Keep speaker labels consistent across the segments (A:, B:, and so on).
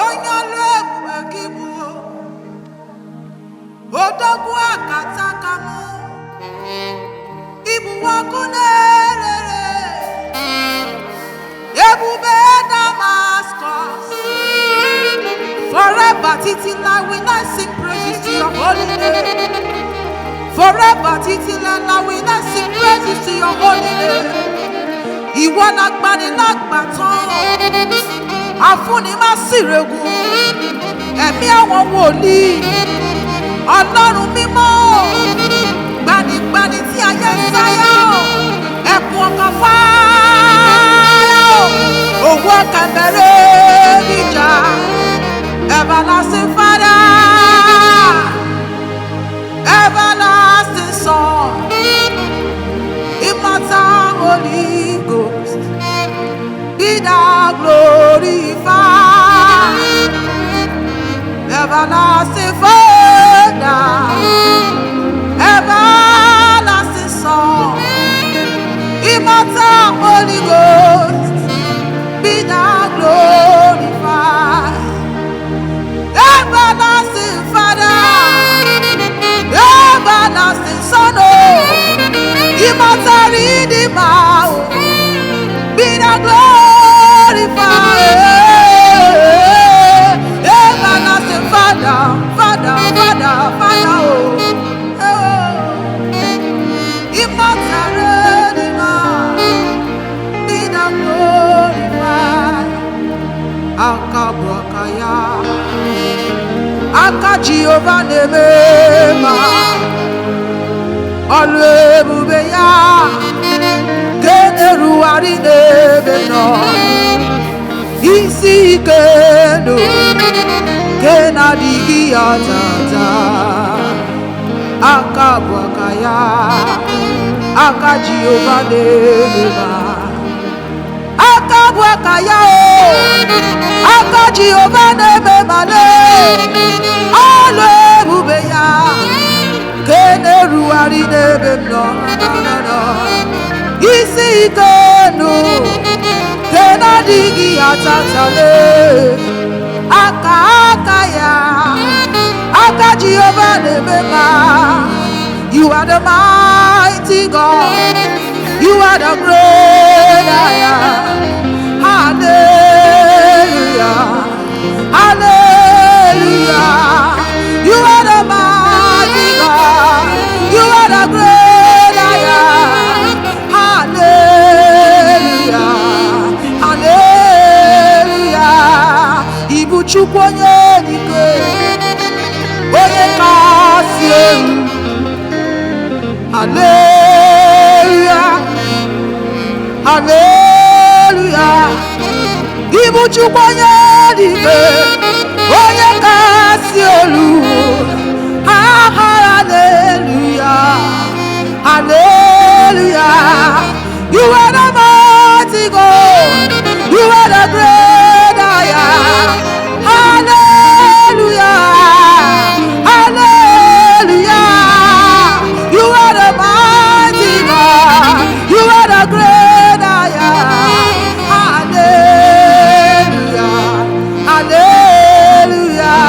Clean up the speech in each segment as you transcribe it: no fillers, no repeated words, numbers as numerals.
A: Onyalo ekibu Odogu akatakamu Ibu wakunelele Ebube Damascus Forever titila will I sing praises to your holy name. Forever titila will I sing praises to your holy name. Ìwọ lágbani lágbàtàn Afúnni má síregu Ẹ̀mí àwọn wòlíì Ọlọ́run mímọ́ Gbanigbani tí ayé ń sáyà Ẹkùn ọkàn fáyà Òwú ọkàn bẹ̀rẹ̀ níjà Everlasting Father Everlasting Son Immortal Holy Ghost Be thou glorified Everlasting Father Everlasting Son Immortal Holy Ghost Be thou glorified Everlasting Father Everlasting Son Immortal Redeemer Be thou glorified Everlasting Father Father Father Father Immortal Redeemer Be thou glorified Akabwakaya Kachi Jehovah nemema Olebube ya Keneruari nebeno Isi keno Kenadigi atata Akabwakaya Kachi Jehovah nemema Akabwakaya Kachi Jehovah nemema Olebube ya Keneruari nebeno Isi kenu Kenadigi atatale Akakaya Kachi Jehovah nemema You are the mighty God You are the great I am Hallelujah Hallelujah You are the mighty God You are the great I am Hallelujah Hallelujah Ibu chukwu onye dike Onye kasi elu Hallelujah Hallelujah Ibu chukwu onye dike Onye kasi elu Hallelujah Hallelujah You are the mighty God You are the great I am Hallelujah Hallelujah You are the mighty God You are the great I am Hallelujah Hallelujah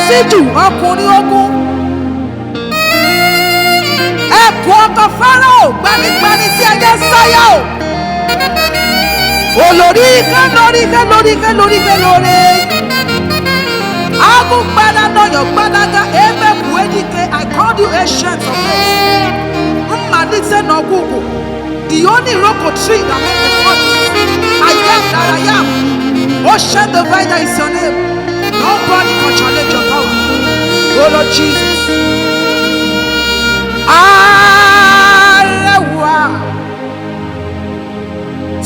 A: Síjú ọkùnrin ogun ẹ̀kọ́ ọkọ̀ Fáráò gbanigbani tí ẹjẹ́ sáyà o. Olórí kálórí kálórí kálórí kálórí. Agu gbada noyo gbadaga ebe kuedike. I called you ancient of days. Mmadite no gugu. The only rock tree that made the forest. I am that I am. Ocean divider is your name. Nobody can challenge your power. Oh Lord Jesus. Arewa.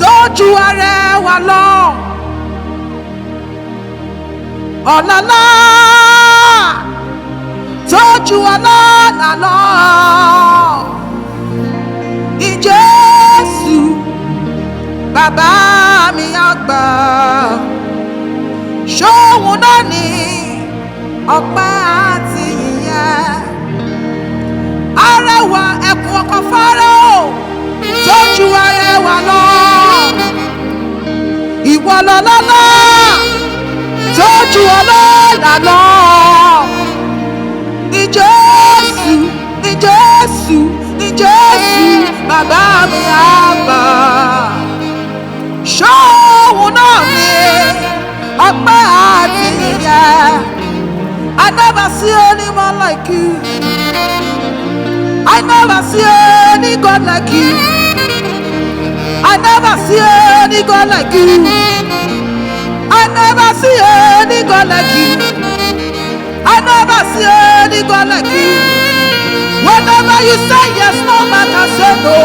A: Toju arewa lo. Olala. Toju olala lo. Ijesu. Baba mi àgbà. Ṣóhun náà ni ọpẹ́ àti ìyìn. Arẹwà ẹkùn ọkọ̀ Fáráò tójú arẹwà lọ. Ìwọ lọ́lọ́lá tójú ọlọ́lá lọ. Ní Jésù, ní Jésù, ní Jésù, bàbá mi àgbà. Ṣóhun náà ni ọpẹ́ àti ìyìn. I never see anyone like you. I never see any God like you. I never see any God like you. I never see any God like you. I never see any God like you. Whenever you say yes, no man can say no.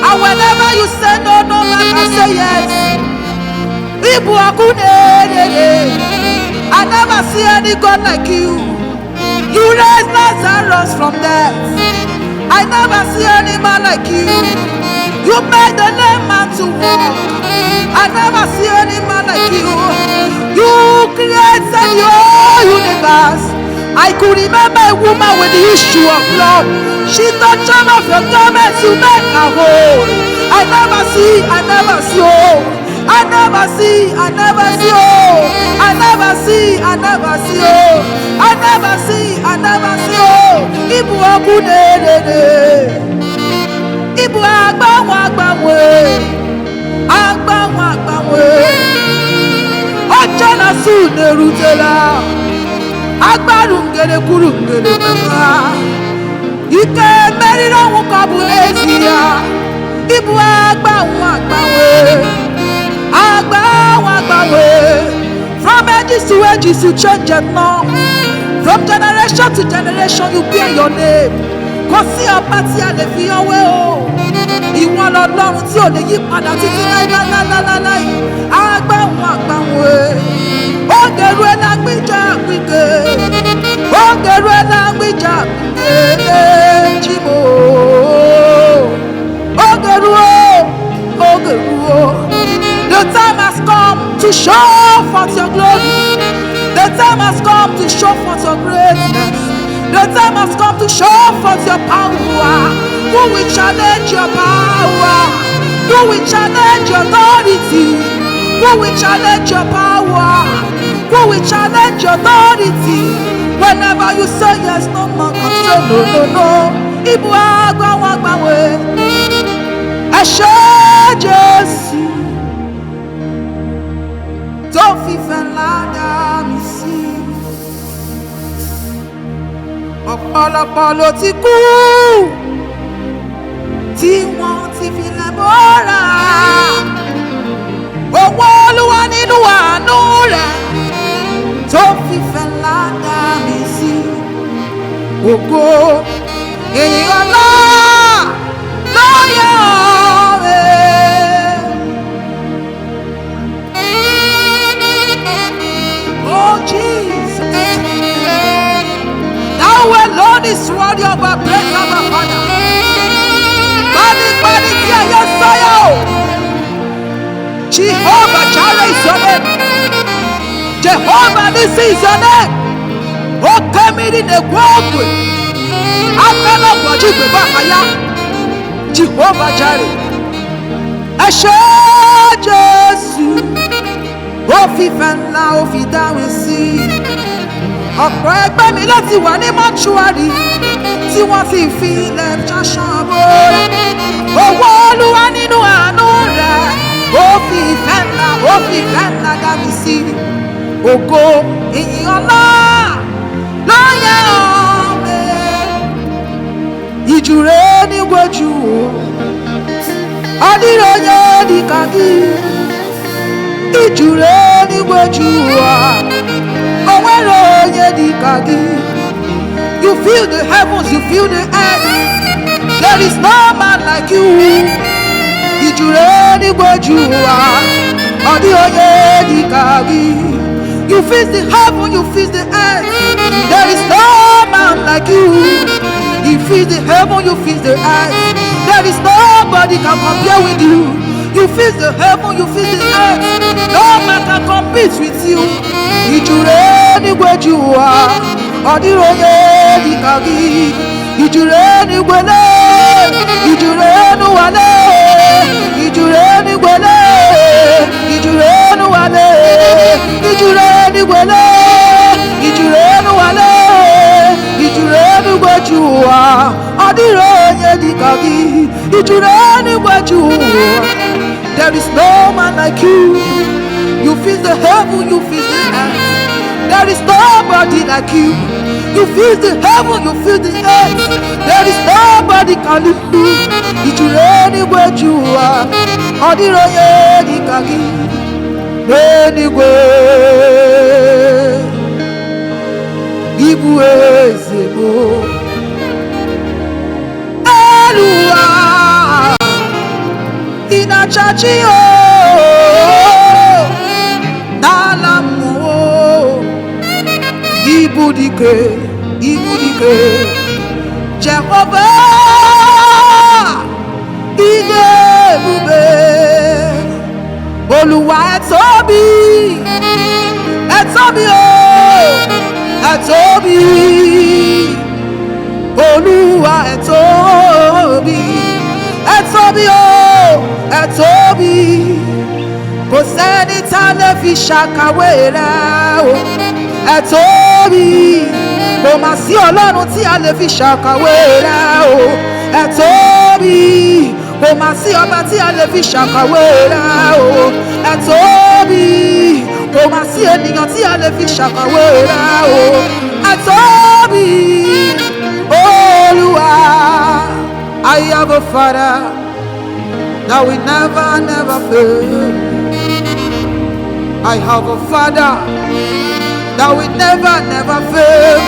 A: And whenever you say no, no man can say yes. I never see any God like you. You raised Lazarus from death. I never see any man like you. You made the lame man to walk. I never see any man like you. You created your universe. I could remember a woman with the issue of blood. She touched some of your garments to make her whole. I never see, I never see, oh. I never see, I never see, oh. I never see, I never see, oh. I never see, I never see, oh. Ibu akune de de. Ibu agbawo agbawo. Agbawo agbawo. Oja na su ne rutela. Agbaru ngere kuru ngere mama. Ike meriro wukabu ezia. Ibu agbawo agbawo. From ages to ages you change it now. From generation to generation you bear your name. Kò sí ọba tí a lè fi ọwé o. Ìwọ lọ́lọ́run tí ò lè yí padà títí láíláíláíláí. Agbáwọn àgbáwọn. Ògèrú ẹ̀ lágbèjà gbígbé. Ògèrú ẹ̀ lágbèjà gbígbé. Jìbò. Ògèrú o. Ògèrú o. The time has come to show forth your glory. The time has come to show forth your greatness. The time has come to show forth your power. Who will challenge your power? Who will challenge your authority? Who will challenge your power? Who will challenge your authority? Whenever you say yes, no man can say no, no, no. Ibu agbawo agbawo. Ẹ ṣé Jésù. Tó fífẹ́ ńlá dá mi sí. Ọ̀pọ̀lọpọ̀ ló ti kú tí wọ́n ti filẹ̀ bọ́ra. Owó Olúwa nínú àánú rẹ̀ tó fífẹ́ ńlá dá mi sí. Ògo èyí ọlá lóyè ọ̀rẹ́. Oh Jesus, Thou alone is worthy of our praise, our Father. Bani tí ayé sáyà o. Jehovah Jireh is your name. Jehovah Nissi is your name. O kemiri n'egwu ogwe. Akala ụbọchị igwe bakaya. Jehovah Jireh. Ẹ ṣé Jésù. Ó fífẹ́ ńlá ó fi dáhùn sí. Ọ̀pọ̀ ẹgbẹ́ mi láti wà ní mọ́ṣúárì tí wọ́n sì fi ilẹ̀ ṣaṣan bóra. Owó Olúwa ògo ìyìn ọlá ló yẹ ọmọ ìjù rẹ̀ níwájú ọdíròyè dịka gị ìjù rẹ̀ níwájú wa onwere onye dịka gị. You fill the heavens, you fill the earth. There is no man like you. Ìjù rẹ̀ níwájú wa ọdíròyè dịka gị. You fill the heaven, you fill the earth. There is no man like you. You fill the heaven, you fill the earth. There is nobody can compare with you. You fill the heaven, you fill the earth. No man can compete with you. Ìjù rẹ̀ níwájú wa ọdíròyè dịka gị. Ìjù rẹ̀ níwẹ̀lẹ̀, ìjù rẹ̀ níwàlẹ̀, ìjù rẹ̀ níwẹ̀lẹ̀, ìjù rẹ̀ níwàlẹ̀, ìjù rẹ̀ níwẹ̀lẹ̀, ìjù rẹ̀ níwàlẹ̀, ìjù rẹ̀ níwájú wa ọdíròyè dịka gị. Ìjù rẹ̀ níwájú wa. There is no man like you. You fill the heaven, you fill the earth. There is nobody like you. You fill the heaven, you fill the earth. There is nobody can do. Ìjù rẹ̀ níwájú wa ọdíròyè dịka gị. N'eluigwe ibu eze bụ elu ụwa ị na-achịchị n'ala mmụọ. Ibu dike Jehova ide ebube Olúwa ẹ tóbi o ẹ tóbi Olúwa ẹ tóbi o ẹ tóbi kò sẹ́ni tá lè fi ṣàkàwé rẹ̀ o ẹ tóbi kò mà sí Ọlọ́run tí a lè fi ṣàkàwé rẹ̀ o ẹ tóbi kò mà sí ọba tí a lè fi ṣàkàwé rẹ̀ o ẹ tóbi kò mà sí ènìyàn tí a lè fi ṣàkàwé rẹ̀ o ẹ tóbi Olúwa. I have a Father that will never fail. I have a Father that will never fail.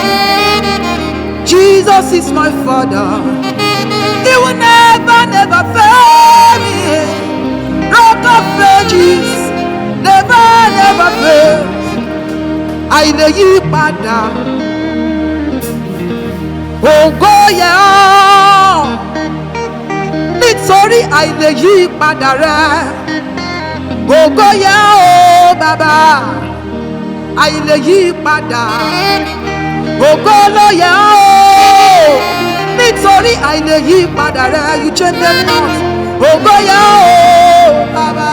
A: Jesus is my Father. He will never fail me. Rock of Ages never fails. Àìlèyí padà ògo yẹ ọ́ nítorí àìlèyí padà rẹ̀. Ògo yẹ ọ́ bàbá àìlèyí padà. Ògo ló yẹ ọ́ nítorí àìlèyí padà rẹ̀. You change them not. Ògo yẹ ọ́ bàbá.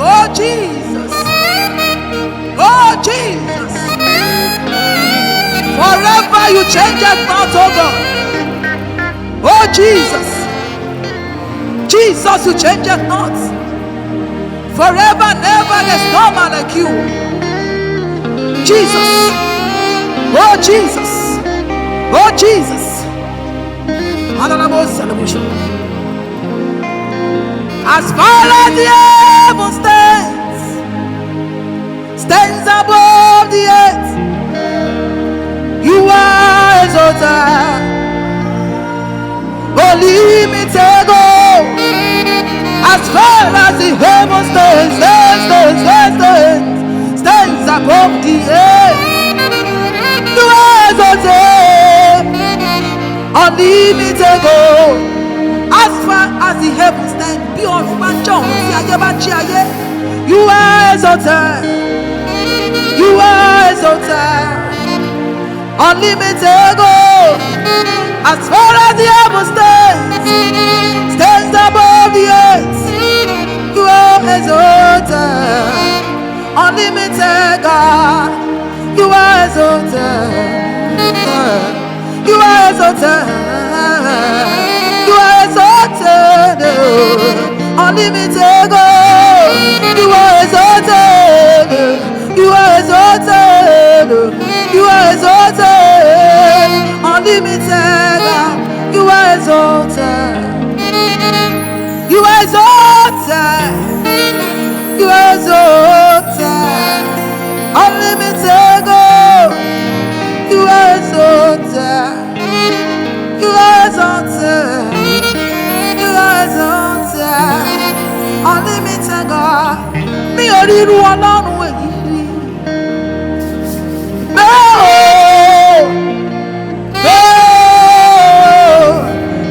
A: Oh Jesus, oh Jesus, forever you change it not, oh God. Oh Jesus, Jesus, you change it not. Forever, never, there's no man like you. Jesus, oh Jesus, oh Jesus. As far as the heaven stands above the earth, you are exalted, unlimited. As far as the heaven stands above the earth, you are exalted, unlimited. As far as the heaven stands, beyond you are exalted, you are exalted, unlimited. As far as the heaven stands above the earth, you are exalted, unlimited God. You are exalted, you are exalted, you are exalted, unlimited God. You are exalted, you You are exalted, unlimited God. You are exalted. You are exalted. You are exalted, unlimited God. You are exalted. You are exalted. You are exalted, unlimited God. Mi ò rí irú Ọlọ́run èyí rí.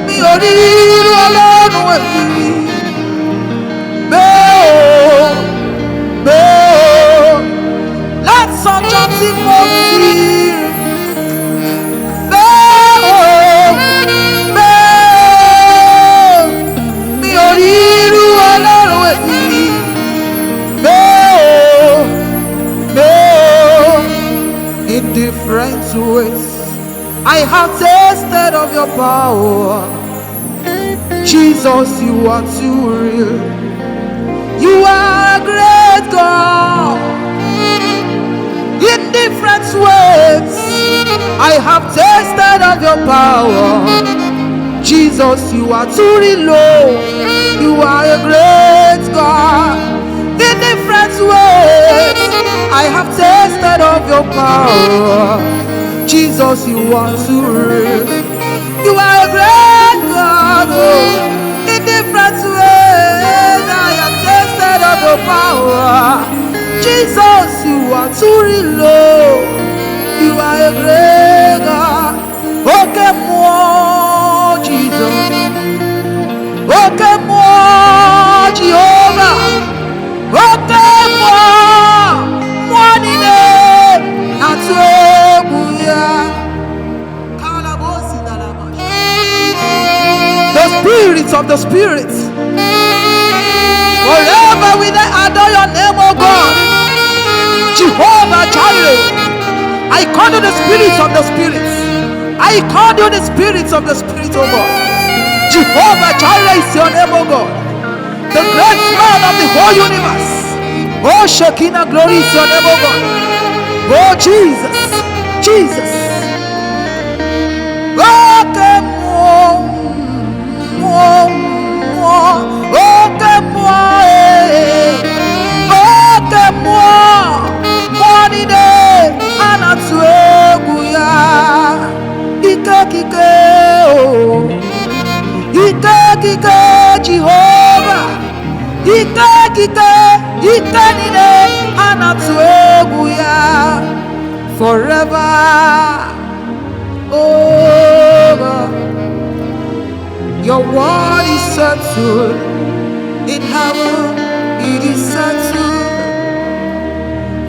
A: Mi ò rí irú Ọlọ́run èyí rí. Látọjọ́ tí mo ti mi ò rí irú Ọlọ́run èyí rí. In different ways I have tasted of your power. Jesus, you are too real. You are a great God. In different ways I have tasted of your power. Jesus, you are too low. You are a great God. In different ways I have tasted of your power. Jesus, you are too real. You are a great God. Oh. In different ways I have tasted of your power. Jesus, you are too low. You are a great God. Okay, more Jesus. Okay, more Jehovah. Okay, more name. The spirits of the spirits. Forever we adore your name, oh God. Jehovah Jireh. I call you the spirits of the spirits. I call you the spirits of the spirits, oh God. Jehovah Jireh is your name, oh God. The great man of the whole universe. Oh Shekinah glory is your name, oh God. Oh Jesus. Jesus. Okay, more. Okay, more. Money day. Anatuebuya. Ike oh. Ike Jehovah. Ike nine. Anatuebuya. Forever. Oh God. Your word is settled in heaven. It is settled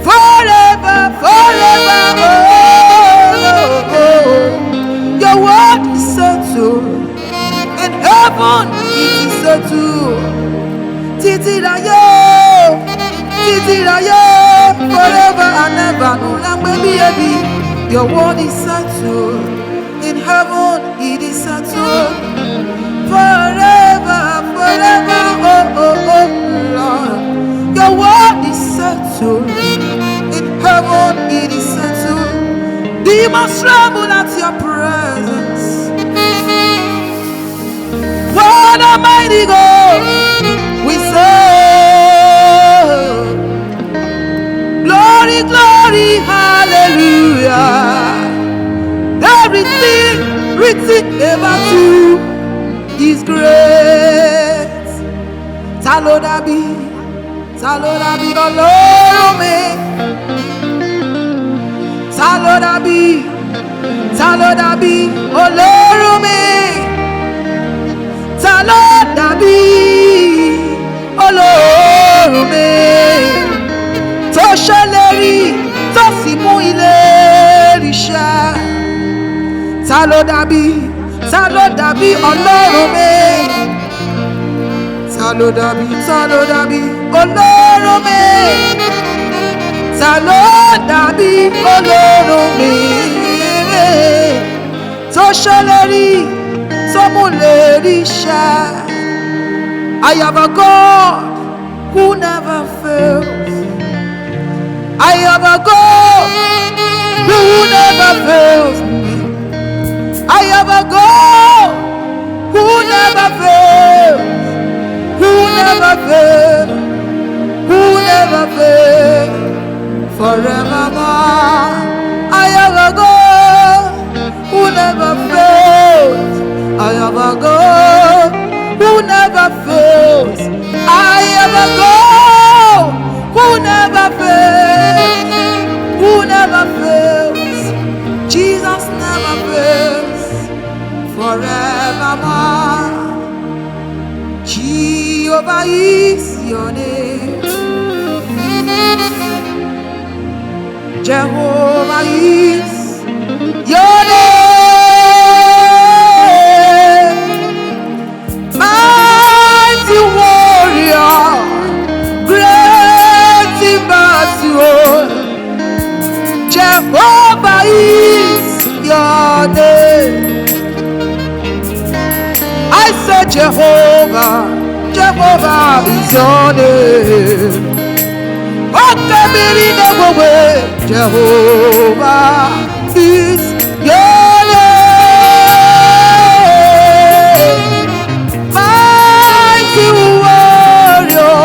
A: forever. Your word is settled in heaven. It is settled. Titi forever and ever. No baby. Your word is settled in heaven. It is settled forever. Oh Lord. Your word is settled in heaven. It is settled. Demons tremble at your presence. What a mighty God we serve. Glory, glory, hallelujah. Everything written about you is great. Talodabi, Ọlọ́run mi. Talodabi, Ọlọ́run mi. Talodabi, Ọlọ́run mi. Tó ṣèlérí, tó sì mú ìlérí ṣẹ. Talodabi, Ọlọ́run mi. Talodabi, Ọlọ́run mi. Talodabi, Ọlọ́run mi. Tó ṣèlérí, tó mú ìlérí ṣẹ. I have a God who never fails. I have a God who never fails me. I have a God who never fails, who never fails, who never fails, forevermore. I have a God who never fails. I have a God who never fails. I have a God who never fails, who never fails. Jesus never fails, forevermore. Jehovah is your name. Jehovah is your name. Mighty warrior, great in battle. Jehovah is your name. I said Jehovah, Jehovah is your name. Jehovah is your name. Mighty warrior,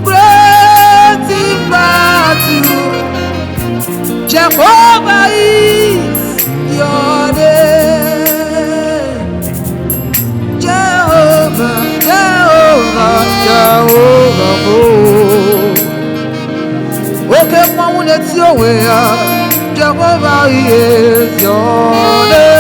A: great in battle. Jehovah is your name. Jehovah, Jehovah, Jehovah, okay, Jehovah is your name.